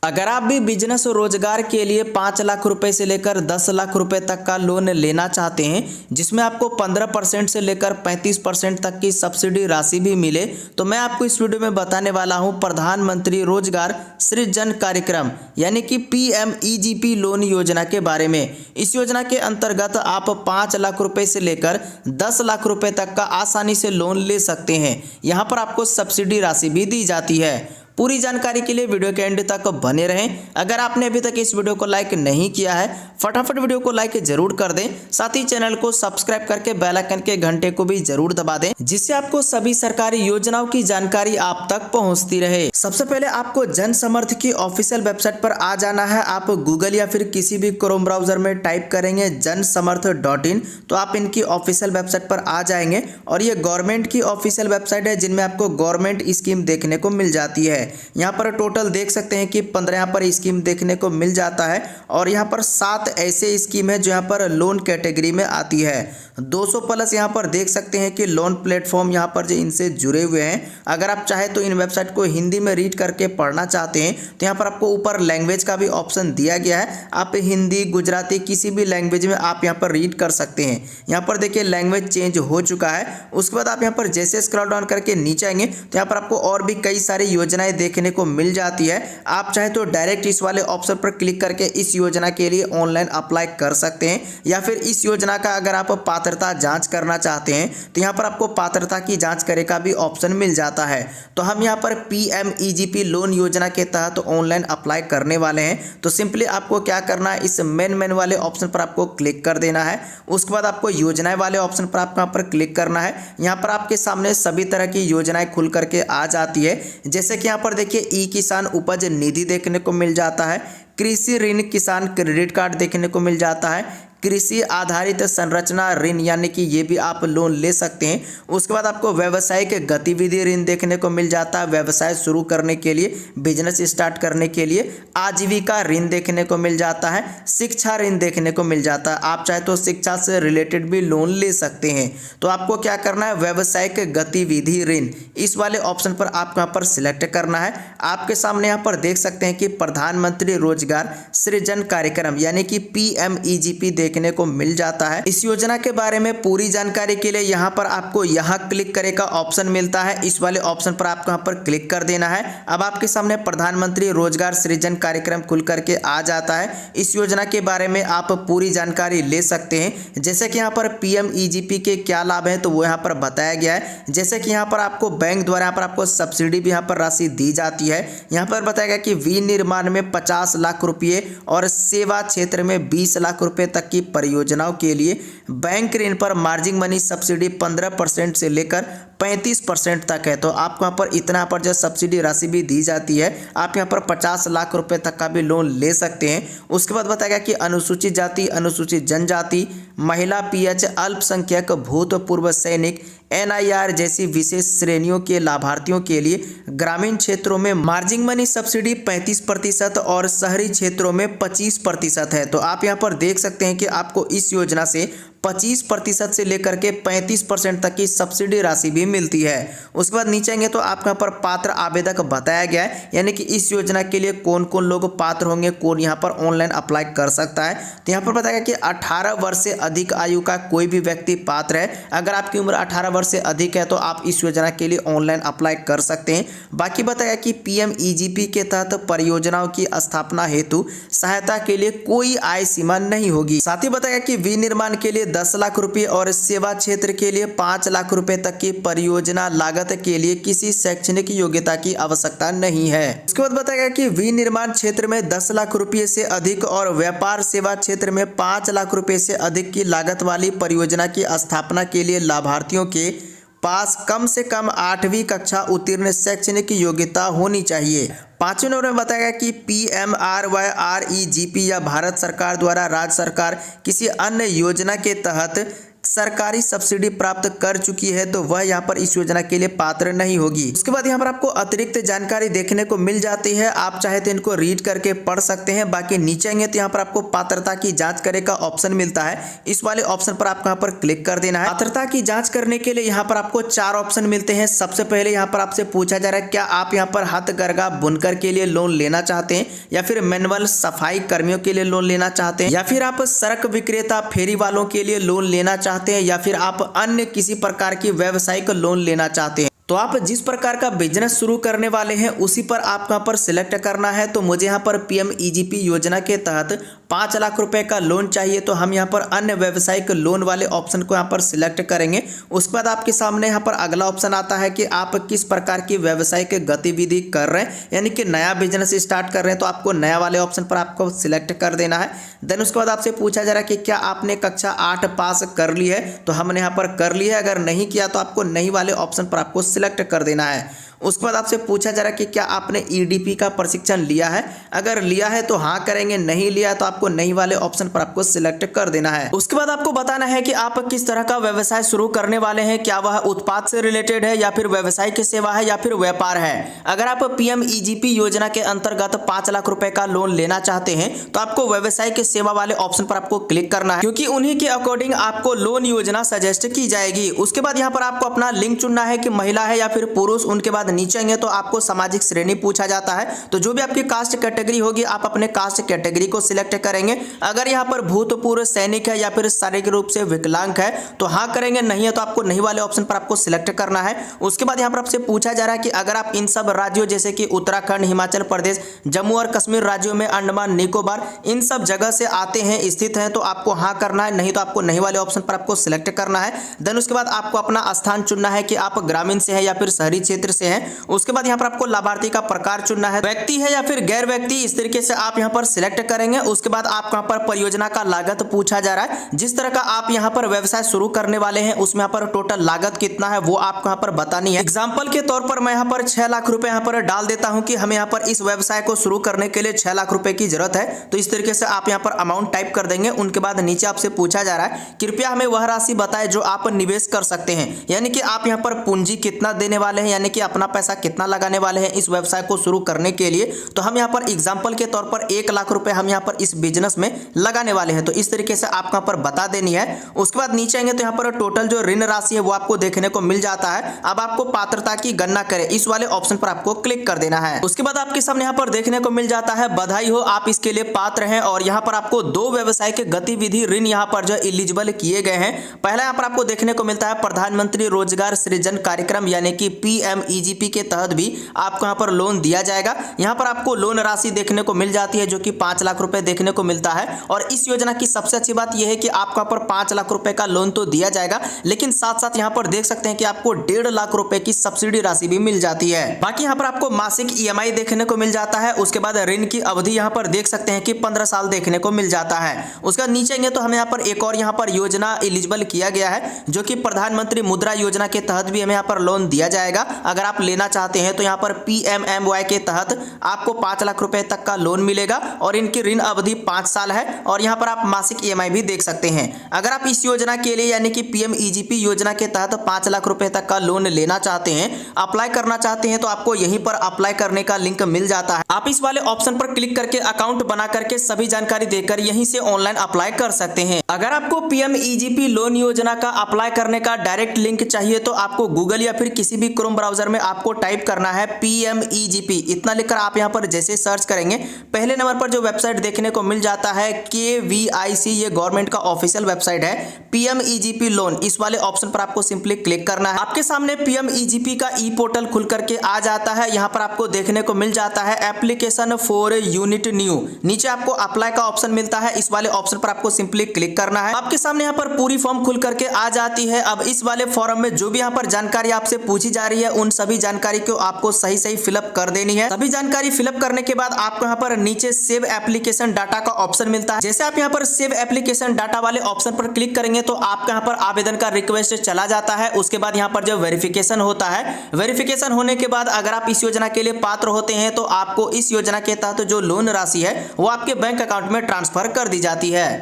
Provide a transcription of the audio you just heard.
अगर आप भी बिजनेस और रोजगार के लिए 5 लाख रुपए से लेकर 10 लाख रुपए तक का लोन लेना चाहते हैं, जिसमें आपको 15% से लेकर 35% तक की सब्सिडी राशि भी मिले, तो मैं आपको इस वीडियो में बताने वाला हूं प्रधानमंत्री रोजगार सृजन कार्यक्रम यानी कि PMEGP लोन योजना के बारे में। इस योजना के अंतर्गत आप 5 लाख रुपए से लेकर 10 लाख रुपए तक का आसानी से लोन ले सकते हैं। यहाँ पर आपको सब्सिडी राशि भी दी जाती है। पूरी जानकारी के लिए वीडियो के एंड तक बने रहें। अगर आपने अभी तक इस वीडियो को लाइक नहीं किया है, फटाफट वीडियो को लाइक जरूर कर दें। साथ ही चैनल को सब्सक्राइब करके बेल आइकन के घंटे को भी जरूर दबा दें, जिससे आपको सभी सरकारी योजनाओं की जानकारी आप तक पहुंचती रहे। सबसे पहले आपको जन समर्थ की ऑफिशियल वेबसाइट पर आ जाना है। आप गूगल या फिर किसी भी क्रोम ब्राउजर में टाइप करेंगे जनसमर्थ.in, तो आप इनकी ऑफिशियल वेबसाइट पर आ जाएंगे। और ये गवर्नमेंट की ऑफिशियल वेबसाइट है, जिनमें आपको गवर्नमेंट स्कीम देखने को मिल जाती है। यहाँ पर टोटल देख सकते हैं कि 15 यहाँ पर स्कीम देखने को मिल जाता है। और यहाँ पर 7 ऐसे स्कीम है जो यहाँ पर लोन कैटेगरी में आती है। 200 प्लस यहाँ पर देख सकते हैं कि लोन प्लेटफॉर्म यहाँ पर जो इनसे जुड़े हुए हैं। अगर आप चाहे तो इन वेबसाइट को हिंदी में रीड करके पढ़ना चाहते हैं तो यहाँ पर आपको ऊपर लैंग्वेज का भी ऑप्शन दिया गया है। आप हिंदी, गुजराती, किसी भी लैंग्वेज में आप यहाँ पर रीड कर सकते हैं। यहाँ पर देखिए लैंग्वेज चेंज हो चुका है। उसके बाद आप यहाँ पर जैसे स्क्रॉल डाउन करके नीचे आएंगे तो यहाँ पर आपको और भी कई सारी योजनाएं देखने को मिल जाती है। आप चाहे तो डायरेक्ट इस वाले ऑप्शन पर क्लिक करके इस योजना के लिए ऑनलाइन अप्लाई कर सकते हैं, या फिर इस योजना का अगर आप पात्रता जांच करना चाहते हैं तो यहाँ पर आपको पात्रता की जांच करे का भी ऑप्शन मिल जाता है। तो हम यहाँ पर PMEGP लोन योजना के तहत ऑनलाइन अप्लाई करने वाले हैं। तो सिंपली आपको क्या करना है, इस मेन वाले ऑप्शन पर आपको क्लिक कर देना है। उसके बाद आपको योजनाएं वाले ऑप्शन पर आपको यहाँ पर क्लिक करना है। यहाँ पर आपके सामने सभी तरह की योजनाएं खुल करके आ जाती है। जैसे कि यहाँ पर देखिए ई किसान उपज निधि देखने को मिल जाता है, कृषि ऋण किसान क्रेडिट कार्ड देखने को मिल जाता है, कृषि आधारित संरचना ऋण यानी कि ये भी आप लोन ले सकते हैं। उसके बाद आपको व्यावसायिक गतिविधि ऋण देखने को मिल जाता है, व्यवसाय शुरू करने के लिए, बिजनेस स्टार्ट करने के लिए। आजीविका ऋण देखने को मिल जाता है, शिक्षा ऋण देखने को मिल जाता है। आप चाहे तो शिक्षा से रिलेटेड भी लोन ले सकते हैं। तो आपको क्या करना है, व्यावसायिक गतिविधि ऋण इस वाले ऑप्शन पर आपको यहाँ पर सिलेक्ट करना है। आपके सामने यहाँ पर देख सकते हैं कि प्रधानमंत्री रोजगार सृजन कार्यक्रम यानी कि PMEGP देखने को मिल जाता है। इस योजना के बारे में पूरी जानकारी के लिए यहाँ पर आपको यहाँ क्लिक करे का ऑप्शन मिलता है। इस वाले ऑप्शन पर आपको यहाँ पर क्लिक कर देना है। अब आपके सामने प्रधानमंत्री रोजगार सृजन कार्यक्रम खुल करके आ जाता है। इस योजना के बारे में आप पूरी जानकारी ले सकते हैं। जैसे कि यहाँ पर PMEGP के क्या लाभ है तो वो यहाँ पर बताया गया है। जैसे कि यहाँ पर आपको बैंक द्वारा यहाँ पर आपको सब्सिडी भी यहाँ पर राशि दी जाती है। यहाँ पर बताया गया कि विनिर्माण में 50 लाख रुपये और सेवा क्षेत्र में 20 लाख रुपये तक की परियोजनाओं के लिए बैंक ऋण पर मार्जिन मनी सब्सिडी 15% से लेकर 35% तक है। तो आपको यहाँ पर इतना पर जो सब्सिडी राशि भी दी जाती है, आप यहाँ पर 50 लाख रुपए तक का भी लोन ले सकते हैं। उसके बाद बताया गया कि अनुसूचित जाति, अनुसूचित जनजाति, महिला, PH, अल्पसंख्यक, भूतपूर्व सैनिक, NIR जैसी विशेष श्रेणियों के लाभार्थियों के लिए ग्रामीण क्षेत्रों में मार्जिन मनी सब्सिडी 35% और शहरी क्षेत्रों में 25% है। तो आप यहाँ पर देख सकते हैं कि आपको इस योजना से 25% से लेकर के 35% तक की सब्सिडी राशि भी मिलती है। उसके बाद नीचे आएंगे तो आपको यहाँ पर पात्र आवेदक बताया गया है, यानी कि इस योजना के लिए कौन कौन लोग पात्र होंगे, कौन यहाँ पर ऑनलाइन अप्लाई कर सकता है। तो यहाँ पर बताया गया कि 18 वर्ष से अधिक आयु का कोई भी व्यक्ति पात्र है। अगर आपकी उम्र 18 वर्ष से अधिक है तो आप इस योजना के लिए ऑनलाइन अप्लाई कर सकते हैं। बाकी बताया कि PMEGP के तहत परियोजनाओं की स्थापना हेतु सहायता के लिए कोई आय सीमा नहीं होगी। साथ ही बताया कि विनिर्माण के लिए 10 लाख रुपए और सेवा क्षेत्र के लिए 5 लाख रुपए तक की परियोजना लागत के लिए किसी शैक्षणिक योग्यता की आवश्यकता नहीं है। उसके बाद बताया कि विनिर्माण क्षेत्र में 10 लाख रुपए से अधिक और व्यापार सेवा क्षेत्र में 5 लाख रुपए से अधिक की लागत वाली परियोजना की स्थापना के लिए लाभार्थियों के पास कम से कम 8वीं कक्षा उत्तीर्ण शैक्षणिक योग्यता होनी चाहिए। 5वें नंबर में बताया गया कि PMRYREGP या भारत सरकार द्वारा राज्य सरकार किसी अन्य योजना के तहत सरकारी सब्सिडी प्राप्त कर चुकी है तो वह यहाँ पर इस योजना के लिए पात्र नहीं होगी। उसके बाद यहाँ पर आपको अतिरिक्त जानकारी देखने को मिल जाती है, आप चाहे तो इनको रीड करके पढ़ सकते हैं। बाकी नीचे आएंगे तो यहाँ पर आपको पात्रता की जांच करे का ऑप्शन मिलता है, इस वाले ऑप्शन पर आपको यहाँ पर क्लिक कर देना है। पात्रता की जांच करने के लिए यहाँ पर आपको 4 ऑप्शन मिलते हैं। सबसे पहले यहाँ पर आपसे पूछा जा रहा है क्या आप यहाँ पर हथकरघा बुनकर के लिए लोन लेना चाहते हैं, या फिर मैनुअल सफाई कर्मियों के लिए लोन लेना चाहते हैं, या फिर आप सड़क विक्रेता फेरी वालों के लिए लोन लेना चाहते हैं, या फिर आप अन्य किसी प्रकार की व्यावसायिक लोन लेना चाहते हैं। तो आप जिस प्रकार का बिजनेस शुरू करने वाले हैं उसी पर आप यहाँ पर सिलेक्ट करना है। तो मुझे यहाँ पर PMEGP योजना के तहत 5 लाख रुपए का लोन चाहिए, तो हम यहाँ पर अन्य व्यावसायिक लोन वाले ऑप्शन को यहाँ पर सिलेक्ट करेंगे। उसके बाद आपके सामने यहाँ पर अगला ऑप्शन आता है कि आप किस प्रकार की व्यावसायिक गतिविधि कर रहे हैं, यानी कि नया बिजनेस स्टार्ट कर रहे हैं, तो आपको नया वाले ऑप्शन पर आपको सिलेक्ट कर देना है। देन उसके बाद आपसे पूछा जा रहा है कि क्या आपने कक्षा 8 पास कर ली है, तो हमने यहाँ पर कर ली है। अगर नहीं किया तो आपको नहीं वाले ऑप्शन पर आपको सिलेक्ट कर देना है। उसके बाद आपसे पूछा जा रहा है कि क्या आपने EDP का प्रशिक्षण लिया है, अगर लिया है तो हाँ करेंगे, नहीं लिया तो आपको नहीं वाले ऑप्शन पर आपको सिलेक्ट कर देना है। उसके बाद आपको बताना है कि आप किस तरह का व्यवसाय शुरू करने वाले हैं, क्या वह उत्पाद से रिलेटेड है, या फिर व्यवसाय की सेवा है, या फिर व्यापार है। अगर आप PMEGP योजना के अंतर्गत 5 लाख रुपए का लोन लेना चाहते हैं तो आपको व्यवसाय की सेवा वाले ऑप्शन पर आपको क्लिक करना है, क्योंकि उन्हीं के अकॉर्डिंग आपको लोन योजना सजेस्ट की जाएगी। उसके बाद यहाँ पर आपको अपना लिंक चुनना है कि महिला है या फिर पुरुष। उनके बाद नीचे आएंगे तो आपको सामाजिक श्रेणी पूछा जाता है, तो जो भी आपकी कास्ट कैटेगरी होगी आप अपने कास्ट कैटेगरी को सिलेक्ट करेंगे। अगर यहाँ पर भूतपूर्व सैनिक है या फिर शारीरिक रूप से विकलांग है तो हाँ करेंगे, नहीं है तो आपको नहीं वाले ऑप्शन पर आपको सिलेक्ट करना है। उसके बाद यहाँ पर आपसे पूछा जा रहा है कि अगर आप इन सब राज्यों जैसे कि उत्तराखंड, हिमाचल प्रदेश, जम्मू और कश्मीर राज्यों में, अंडमान निकोबार, इन सब जगह से आते हैं, स्थित हैं, तो आपको हाँ करना है, नहीं तो आपको नहीं वाले ऑप्शन पर आपको सिलेक्ट करना है। देन उसके बाद आपको अपना स्थान चुनना है कि आप ग्रामीण से हैं या फिर शहरी क्षेत्र से हैं। उसके बाद यहाँ पर आपको लाभार्थी का प्रकार चुनना है, व्यक्ति है या फिर गैर व्यक्ति, इस तरीके से आप यहाँ पर सिलेक्ट करेंगे। उसके बाद आपको यहाँ पर परियोजना का लागत पूछा जा रहा है, जिस तरह का आप यहाँ पर व्यवसाय शुरू करने वाले हैं उसमें यहाँ पर टोटल लागत कितना है वो आपको यहाँ पर बतानी है। एग्जाम्पल के तौर पर मैं यहाँ पर 6 लाख रुपए यहाँ पर डाल देता हूँ कि हमें यहाँ पर इस व्यवसाय को शुरू करने के लिए 6 लाख रुपए की जरूरत है। तो इस तरीके से आप यहाँ पर अमाउंट टाइप कर देंगे। उनके बाद नीचे आपसे पूछा जा रहा है कृपया हमें वह राशि बताएं जो आप निवेश कर सकते हैं, यानी कि आप यहाँ पर पूंजी कितना देने वाले हैं, यानी कि अपना पैसा कितना लगाने वाले हैं इस व्यवसाय को शुरू करने के लिए। तो हम यहाँ पर एग्जांपल के तौर पर 1 लाख रुपए हम यहाँ पर इस बिजनेस में लगाने वाले हैं, तो इस तरीके से आपको यहाँ पर बता देनी है। उसके बाद नीचे आएंगे तो यहाँ पर टोटल जो ऋण राशि है वो आपको देखने को मिल जाता है। अब आपको पात्रता की गणना करें, इस वाले ऑप्शन पर आपको क्लिक कर देना है। उसके बाद आपके सामने यहाँ पर देखने को मिल जाता है बधाई हो आप इसके लिए पात्र हैं, और यहाँ पर आपको 2 व्यवसायिक गतिविधि ऋण यहाँ पर जो एलिजिबल किए गए हैं। पहला यहाँ पर आपको देखने को मिलता है प्रधानमंत्री रोजगार सृजन कार्यक्रम यानी कि PMEGP के तहत भी आपको यहाँ पर लोन दिया जाएगा। यहाँ पर आपको लोन राशि देखने को मिल जाती है जो कि 5 लाख रुपए देखने को मिलता है। और इस योजना की सबसे अच्छी बात यह है कि आपको यहाँ पर 5 लाख रुपए का लोन तो दिया जाएगा, लेकिन साथ साथ यहाँ पर देख सकते हैं कि आपको 1.5 लाख रुपए की सब्सिडी राशि भी मिल जाती है। बाकी यहाँ पर आपको मासिक EMI देखने को मिल जाता है। उसके बाद ऋण की अवधि यहाँ पर देख सकते हैं कि 15 साल देखने को मिल जाता है। उसके बाद नीचे आएंगे तो हमें यहाँ पर एक और यहाँ पर योजना एलिजिबल किया गया है जो कि प्रधानमंत्री मुद्रा योजना के तहत भी हमें यहाँ पर लोन दिया जाएगा। अगर आप लेना चाहते हैं तो यहाँ पर PMMY के तहत आपको 5 लाख रुपए तक का लोन मिलेगा और इनकी ऋण अवधि 5 साल है। और यहाँ पर आप मासिक EMI भी देख सकते हैं। अगर आप इस योजना के लिए यानी कि PMEGP योजना के तहत 5 लाख रुपए तक का लोन लेना चाहते हैं, अप्लाई करना चाहते हैं, तो आपको यहीं पर अप्लाई करने का लिंक मिल जाता है। आप इस वाले ऑप्शन पर क्लिक करके अकाउंट बना करके सभी जानकारी देकर यहीं से ऑनलाइन अप्लाई कर सकते हैं। अगर आपको PMEGP लोन योजना का अप्लाई करने का डायरेक्ट लिंक चाहिए तो आपको गूगल या फिर किसी भी क्रोम ब्राउजर में आपको टाइप करना है PMEGP, इतना लिखकर आप यहाँ पर जैसे सर्च करेंगे पहले नंबर पर जो वेबसाइट देखने को मिल जाता है KVIC, ये गवर्नमेंट का ऑफिशियल वेबसाइट है। PMEGP लोन, इस वाले ऑप्शन पर आपको सिंपली क्लिक करना है। आपके सामने PMEGP का ई पोर्टल खुल करके आ जाता है। यहाँ पर आपको देखने को मिल जाता है एप्लीकेशन फॉर यूनिट न्यू, नीचे आपको अप्लाई का ऑप्शन मिलता है। इस वाले ऑप्शन पर आपको सिंपली क्लिक करना है। आपके सामने यहाँ पर पूरी फॉर्म खुल करके आ जाती है। अब इस वाले फॉर्म में जो भी यहाँ पर जानकारी आपसे पूछी जा रही है उन सभी जानकारी को आपको सही सही फिलअप कर देनी है। सभी जानकारी फिलअप करने के बाद आपको यहाँ पर नीचे सेव एप्लीकेशन डाटा का ऑप्शन मिलता है। जैसे आप यहाँ पर सेव एप्लीकेशन डाटा वाले ऑप्शन पर क्लिक करेंगे तो आपका यहाँ पर आवेदन का रिक्वेस्ट चला जाता है। उसके बाद यहाँ पर जो वेरिफिकेशन होता है, वेरिफिकेशन होने के बाद अगर आप इस योजना के लिए पात्र होते हैं तो आपको इस योजना के तहत जो लोन राशि है वो आपके बैंक अकाउंट में ट्रांसफर कर दी जाती है।